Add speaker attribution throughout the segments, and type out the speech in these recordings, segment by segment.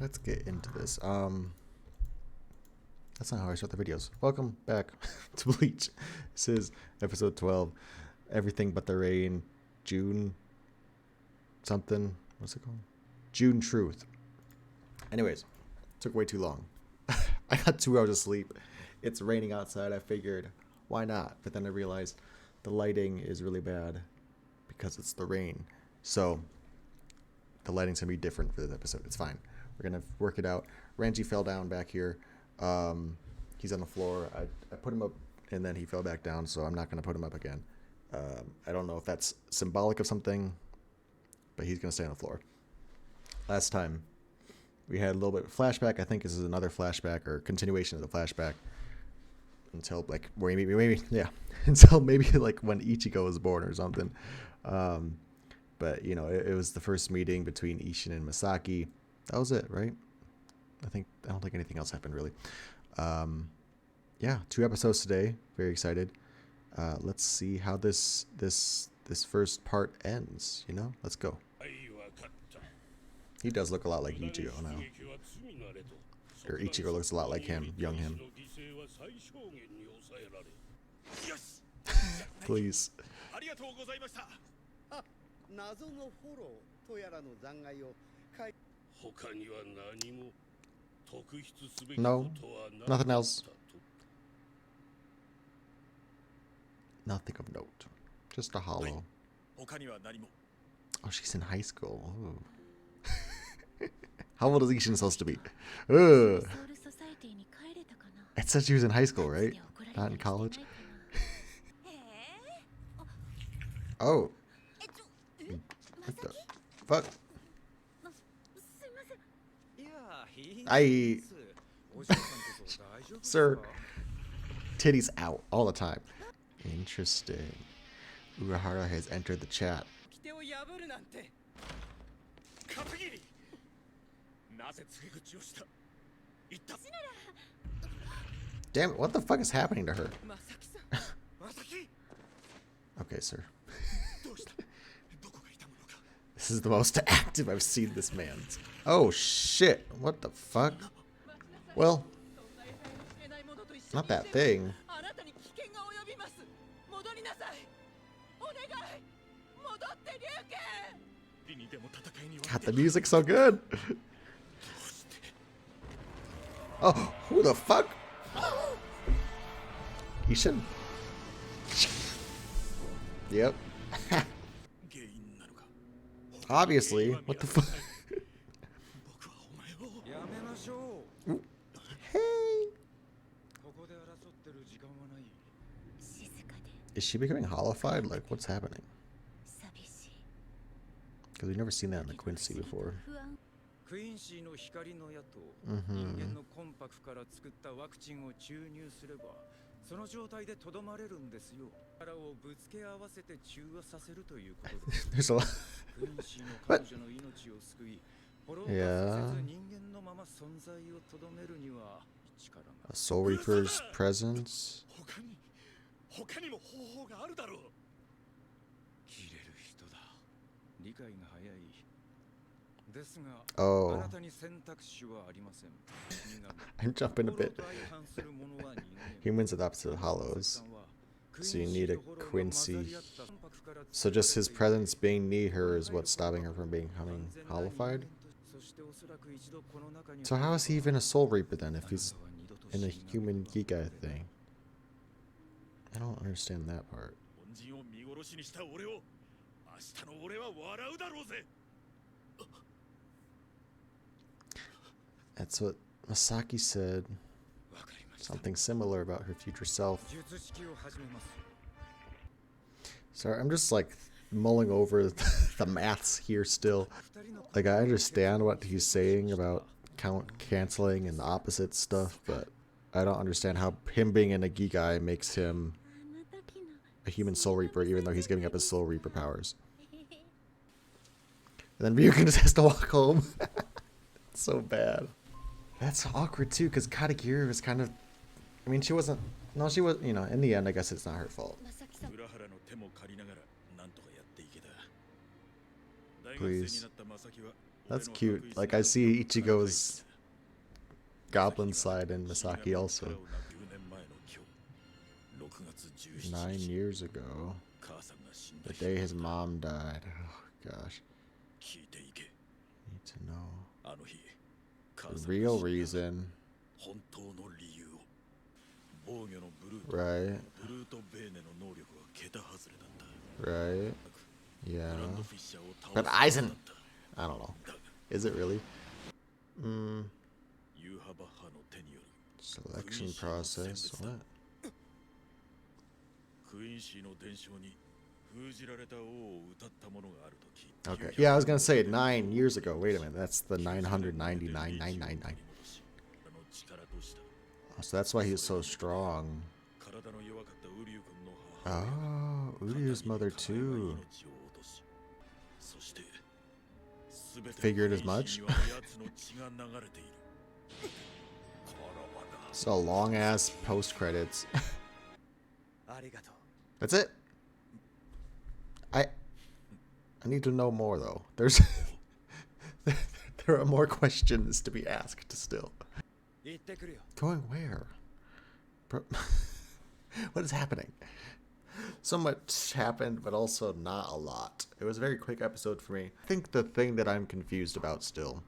Speaker 1: let's get into this. That's not how I start the videos. Welcome back to Bleach. This is episode 12. Everything but the rain. June something. What's it called? June Truth. Anyways, took way too long. I got 2 hours of sleep. It's raining outside. I figured, why not? But then I realized the lighting is really bad because it's the rain. So the lighting's gonna be different for this episode. It's fine. We're gonna work it out. Ranji fell down back here. He's on the floor. I put him up and then he fell back down, so I'm not gonna put him up again. I don't know if that's symbolic of something, but he's gonna stay on the floor. Last time we had a little bit of flashback. I think this is another flashback or continuation of the flashback until like maybe until maybe like when Ichigo was born or something. But you know, it was the first meeting between Ishin and Masaki. That was it, right? I don't think anything else happened really. Yeah, 2 episodes today. Very excited. Let's see how this first part ends. You know, let's go. He does look a lot like Ichigo now. Or Ichigo looks a lot like him, young him. Please. No, nothing else. Nothing of note. Just a hollow. Oh, she's in high school. Ooh. How old is Ishin supposed to be? Ugh. It said she was in high school, right? Not in college. Oh. What the fuck? Sir. Titties out all the time. Interesting. Urahara has entered the chat. Damn it, what the fuck is happening to her? Okay, sir. This is the most active I've seen this man. Oh shit, what the fuck? Well, not that thing. God, the music's so good. Oh, who the fuck? Ishin? Yep. Obviously. What the fuck? Hey. Is she becoming hollified? Like, what's happening? Because we've never seen that in the Quincy before. There's a lot. What? Yeah. A Soul Reaper's presence. Oh. I'm jumping a bit. Humans are the opposite of hollows. So you need a Quincy. So just his presence being near her is what's stopping her from becoming hollified? So how is he even a Soul Reaper then if he's in a human Giga thing? I don't understand that part. That's what Masaki said. Something similar about her future self. Sorry, I'm just like mulling over the maths here still. Like, I understand what he's saying about canceling and the opposite stuff, but I don't understand how him being in a Gigai makes him a human Soul Reaper, even though he's giving up his Soul Reaper powers. And then Ryukin just has to walk home. It's so bad. That's awkward too, because Katagiri was kind of... I mean, she wasn't... No, she was... You know, in the end, I guess it's not her fault. Please. That's cute. Like, I see Ichigo's goblin side in Misaki also. 9 years ago. The day his mom died. Oh, gosh. Need to know. The real reason. Right. Right. Yeah. But Aizen! I don't know. Is it really? Selection process. What? Okay. Yeah, I was gonna say 9 years ago. Wait a minute. That's the 999,999. Oh, so that's why he was so strong. Oh, Uryu's mother too. Figured as much. So long ass post credits. That's it. I need to know more though. There's there are more questions to be asked still. Going where? What is happening? So much happened, but also not a lot. It was a very quick episode for me. I think the thing that I'm confused about still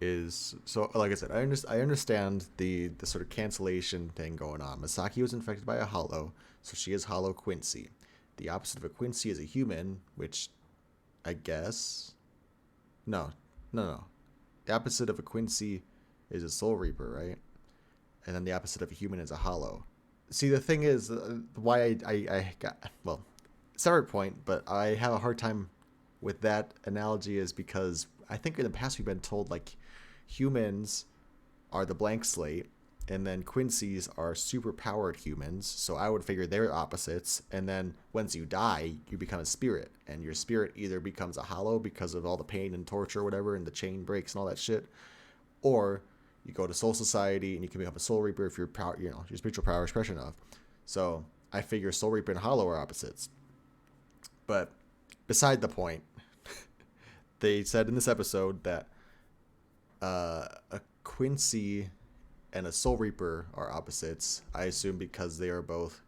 Speaker 1: is, so like I said, I understand the sort of cancellation thing going on. Misaki was infected by a hollow, so she is hollow Quincy. The opposite of a Quincy is a human, which I guess no. The opposite of a Quincy is a Soul Reaper, right? And then the opposite of a human is a hollow. See, the thing is, why I got, well, separate point, but I have a hard time with that analogy is because I think in the past we've been told, like, humans are the blank slate, and then Quincy's are super powered humans, so I would figure they're opposites, and then once you die, you become a spirit, and your spirit either becomes a hollow because of all the pain and torture or whatever, and the chain breaks and all that shit, or you go to Soul Society and you can become a Soul Reaper if your power, your spiritual power is fresh enough. So I figure Soul Reaper and Hollow are opposites. But beside the point, they said in this episode that a Quincy and a Soul Reaper are opposites. I assume because they are both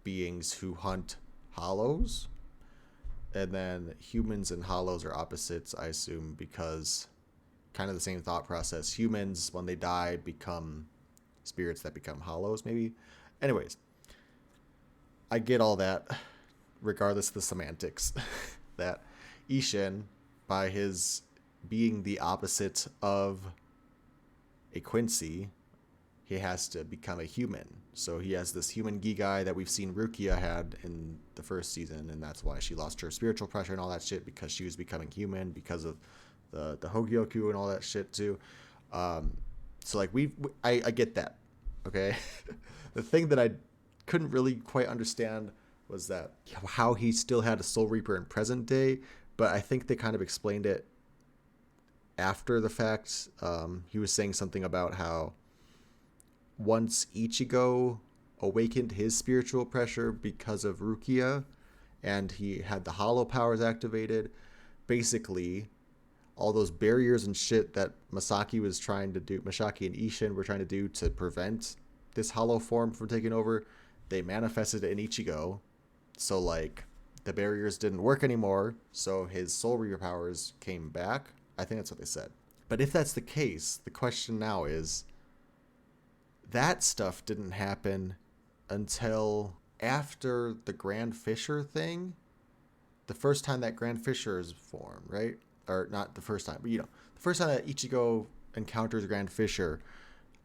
Speaker 1: beings who hunt hollows. And then humans and hollows are opposites, I assume, because kind of the same thought process. Humans, when they die, become spirits that become hollows, maybe. Anyways, I get all that, regardless of the semantics, that Ishin, by his being the opposite of a Quincy, he has to become a human. So he has this human Gigai that we've seen Rukia had in the first season, and that's why she lost her spiritual pressure and all that shit, because she was becoming human because of the Hogyoku and all that shit too. So like I get that. Okay. The thing that I couldn't really quite understand was that how he still had a Soul Reaper in present day, but I think they kind of explained it after the fact. He was saying something about how once Ichigo awakened his spiritual pressure because of Rukia and he had the hollow powers activated, basically all those barriers and shit that Masaki was trying to do, Masaki and Ishin were trying to do to prevent this hollow form from taking over, they manifested in Ichigo. So like the barriers didn't work anymore, so his Soul Reaper powers came back. I think that's what they said. But if that's the case, the question now is, that stuff didn't happen until after the Grand Fisher thing. The first time that Grand Fisher is formed, right? Or not the first time, but the first time that Ichigo encounters Grand Fisher.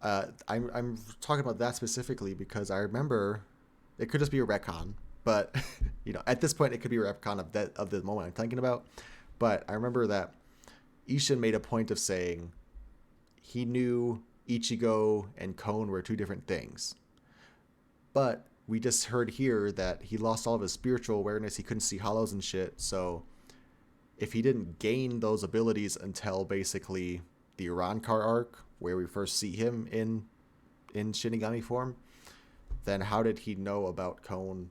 Speaker 1: I'm talking about that specifically because I remember, it could just be a retcon, but at this point it could be a retcon of the moment I'm thinking about. But I remember that Ishin made a point of saying he knew Ichigo and Kon were two different things. But we just heard here that he lost all of his spiritual awareness. He couldn't see hollows and shit. So if he didn't gain those abilities until basically the Urankar arc, where we first see him in Shinigami form, then how did he know about Kon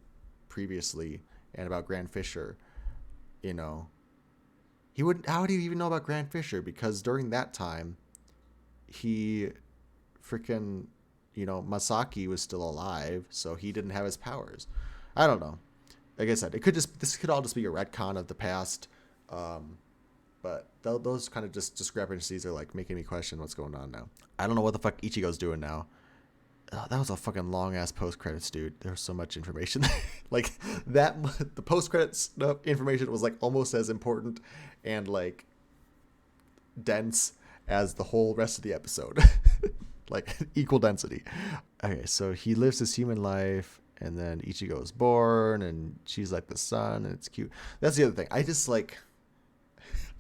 Speaker 1: previously and about Grand Fisher? He wouldn't. How would he even know about Grant Fisher? Because during that time, he freaking, Masaki was still alive, so he didn't have his powers. I don't know. Like I said, this could all just be a retcon of the past. But those kind of just discrepancies are like making me question what's going on now. I don't know what the fuck Ichigo's doing now. That was a fucking long ass post credits, dude. There was so much information. Like that, the post credits information was like almost as important and like dense as the whole rest of the episode. Like equal density. Okay, so he lives his human life, and then Ichigo is born, and she's like the son, and it's cute. That's the other thing. I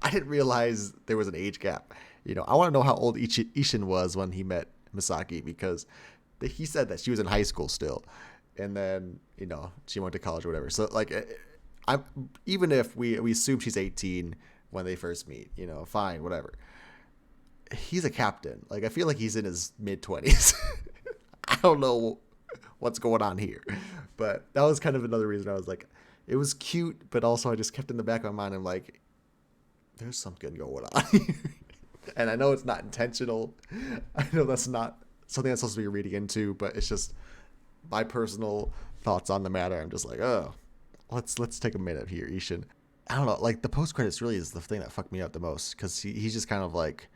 Speaker 1: didn't realize there was an age gap. I want to know how old Ishin was when he met Misaki, because he said that she was in high school still, and then she went to college or whatever. So like, even if we assume she's 18 when they first meet, fine, whatever. He's a captain. Like I feel like he's in his mid-20s. I don't know what's going on here, but that was kind of another reason I was like, it was cute, but also I just kept in the back of my mind. I'm like, there's something going on here. And I know it's not intentional. I know that's not something that's supposed to be reading into, but it's just my personal thoughts on the matter. I'm just like, oh, let's take a minute here, Ishin. I don't know, like the post credits really is the thing that fucked me up the most, because he's just kind of like,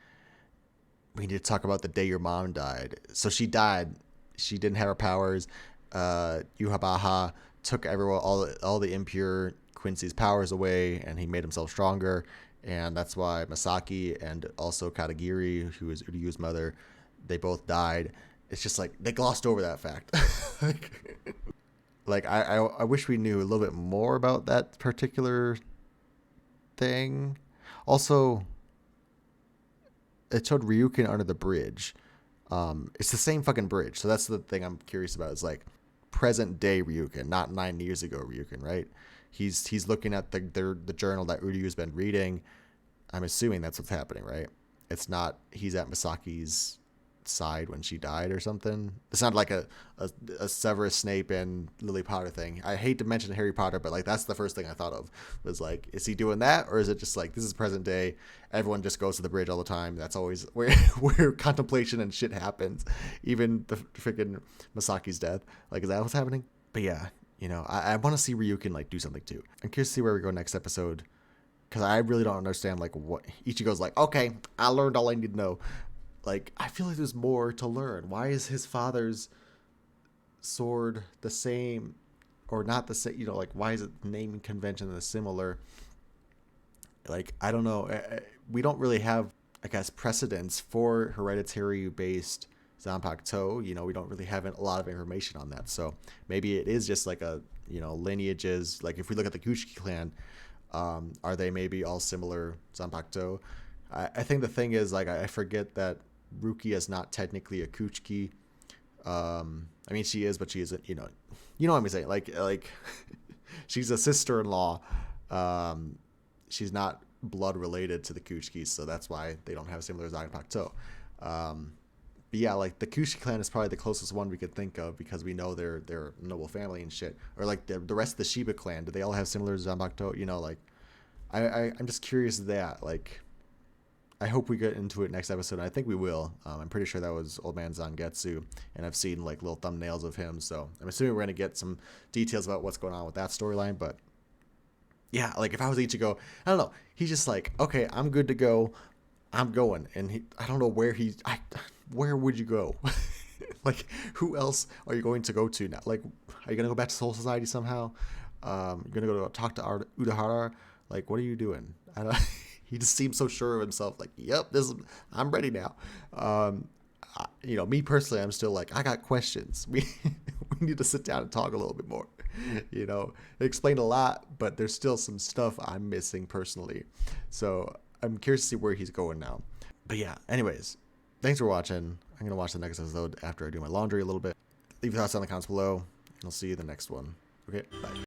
Speaker 1: we need to talk about the day your mom died. So she died. She didn't have her powers. Urahara took everyone, all the impure Quincy's powers away, and he made himself stronger. And that's why Masaki and also Katagiri, who is Uryu's mother, they both died. It's just like they glossed over that fact. like I wish we knew a little bit more about that particular thing. Also, it showed Ryukin under the bridge. It's the same fucking bridge. So that's the thing I'm curious about. Is like present day Ryukin, not 9 years ago Ryukin, right? He's looking at the journal that Uryu's been reading. I'm assuming that's what's happening, right? It's not he's at Misaki's side when she died or something. It's not like a Severus Snape and Lily Potter thing. I hate to mention Harry Potter, but like that's the first thing I thought of was like, is he doing that, or is it just like this is present day? Everyone just goes to the bridge all the time. That's always where contemplation and shit happens. Even the freaking Misaki's death. Like, is that what's happening? But yeah, I want to see Ryukin like do something too. I'm curious to see where we go next episode, because I really don't understand like what Ichigo's like. Okay, I learned all I need to know. Like, I feel like there's more to learn. Why is his father's sword the same or not the same? Like, why is it naming convention that's similar? Like, I don't know. We don't really have, I guess, precedents for hereditary-based Zanpakuto. We don't really have a lot of information on that. So maybe it is just like a, lineages. Like, if we look at the Kuchiki clan, are they maybe all similar Zanpakuto? I think the thing is, like, I forget that Rukia is not technically a Kuchiki. I mean, she is, but she isn't. You know what I'm saying? Like, she's a sister-in-law. She's not blood related to the Kuchikis, so that's why they don't have similar Zanpakuto. But yeah, like the Kuchiki clan is probably the closest one we could think of, because we know they're a noble family and shit. Or like the rest of the Shiba clan, do they all have similar Zanpakuto? Like, I'm just curious that, like, I hope we get into it next episode. I think we will. I'm pretty sure that was Old Man Zangetsu, and I've seen like little thumbnails of him, so I'm assuming we're gonna get some details about what's going on with that storyline. But yeah, like if I was Ichigo, I don't know. He's just like, okay, I'm good to go. I'm going, and I don't know where where would you go? Like, who else are you going to go to now? Like, are you gonna go back to Soul Society somehow? You're gonna go to talk to Urahara? Like, what are you doing? I don't. He just seems so sure of himself. Like, yep, I'm ready now. Me personally, I'm still like, I got questions. We need to sit down and talk a little bit more. They explain a lot, but there's still some stuff I'm missing personally. So I'm curious to see where he's going now. But yeah, anyways, thanks for watching. I'm gonna watch the next episode after I do my laundry a little bit. Leave your thoughts in the comments below, and I'll see you in the next one. Okay, bye.